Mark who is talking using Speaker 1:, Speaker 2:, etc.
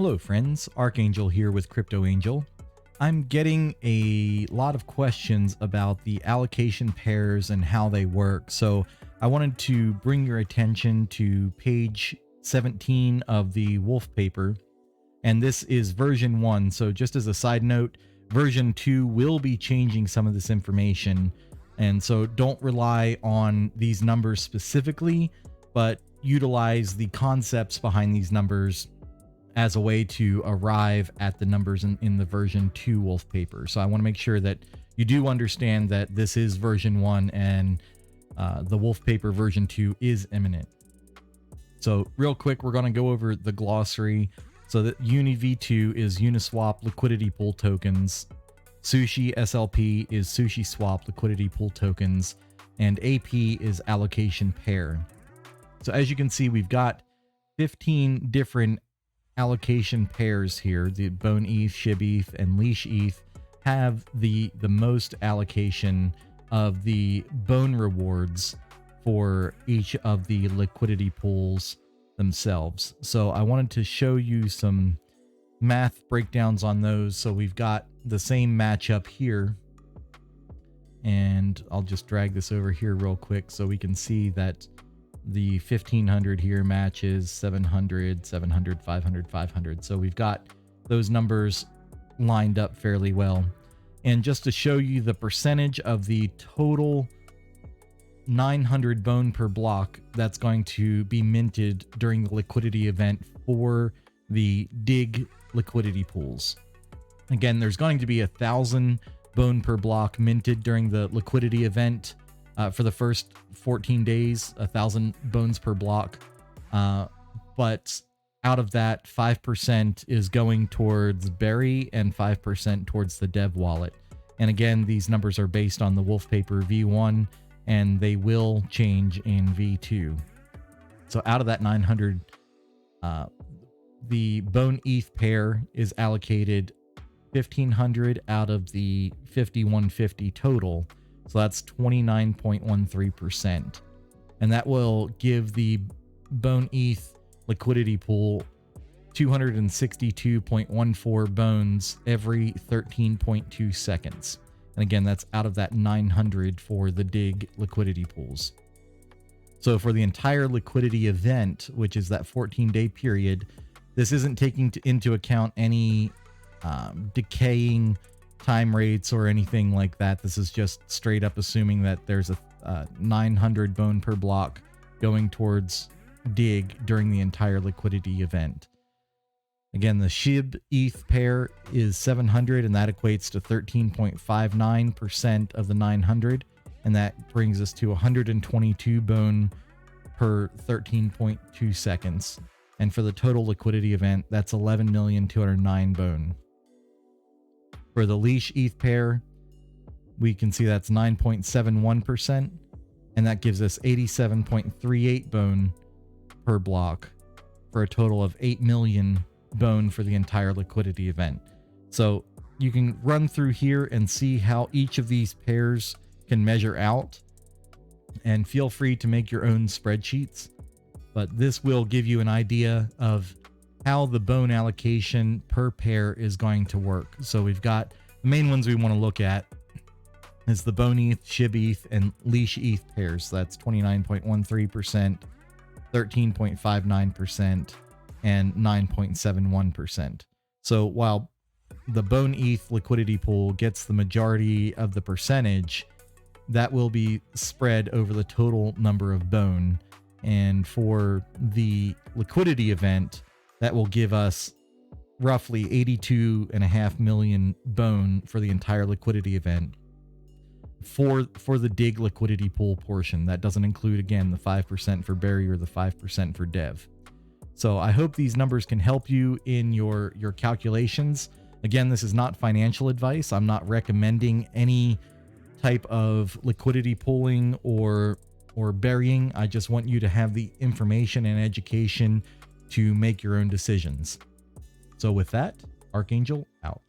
Speaker 1: Hello friends, Archangel here with Crypto Angel. I'm getting a lot of questions about the allocation pairs and how they work, so I wanted to bring your attention to page 17 of the Woofpaper, and this is version 1, so just as a side note, version 2 will be changing some of this information, and so don't rely on these numbers specifically, but utilize the concepts behind these numbers as a way to arrive at the numbers in the version 2 Woofpaper. So I want to make sure that you do understand that this is version 1 and the Woofpaper version 2 is imminent. So real quick, we're going to go over the glossary. So that UniV2 is Uniswap liquidity pool tokens. Sushi SLP is SushiSwap liquidity pool tokens. And AP is allocation pair. So as you can see, we've got 15 different allocation pairs here. The Bone ETH, SHIB ETH, and Leash ETH have the most allocation of the bone rewards for each of the liquidity pools themselves. So I wanted to show you some math breakdowns on those. So we've got the same matchup here, and I'll just drag this over here real quick so we can see that the 1500 here matches 700, 700, 500, 500. So we've got those numbers lined up fairly well. And just to show you the percentage of the total 900 bone per block that's going to be minted during the liquidity event for the DIG liquidity pools. Again, there's going to be 1,000 bone per block minted during the liquidity event. For the first 14 days, 1,000 bones per block. But out of that, 5% is going towards Berry and 5% towards the dev wallet. And again, these numbers are based on the Woofpaper V1, and they will change in V2. So out of that 900, the Bone ETH pair is allocated 1,500 out of the 5,150 total. So that's 29.13%. And that will give the Bone ETH liquidity pool 262.14 bones every 13.2 seconds. And again, that's out of that 900 for the DIG liquidity pools. So for the entire liquidity event, which is that 14-day period, this isn't taking into account any decaying time rates or anything like that. This is just straight up assuming that there's a 900 bone per block going towards DIG during the entire liquidity event. Again, the SHIB ETH pair is 700, and that equates to 13.59% of the 900, and that brings us to 122 bone per 13.2 seconds. And for the total liquidity event, that's 11,209 bone. For the Leash ETH pair, we can see that's 9.71%, and that gives us 87.38 bone per block for a total of 8 million bone for the entire liquidity event. So you can run through here and see how each of these pairs can measure out, and feel free to make your own spreadsheets, but this will give you an idea of how the bone allocation per pair is going to work. So we've got the main ones we want to look at is the Bone ETH, SHIB ETH, and Leash ETH pairs. So that's 29.13%, 13.59%, and 9.71%. So while the Bone ETH liquidity pool gets the majority of the percentage, that will be spread over the total number of bone. And for the liquidity event, that will give us roughly 82.5 million bone for the entire liquidity event for the DIG liquidity pool portion. That doesn't include, again, the 5% for Berry or the 5% for Dev. So I hope these numbers can help you in your calculations. Again, this is not financial advice. I'm not recommending any type of liquidity pooling or burying. I just want you to have the information and education to make your own decisions. So with that, Archangel out.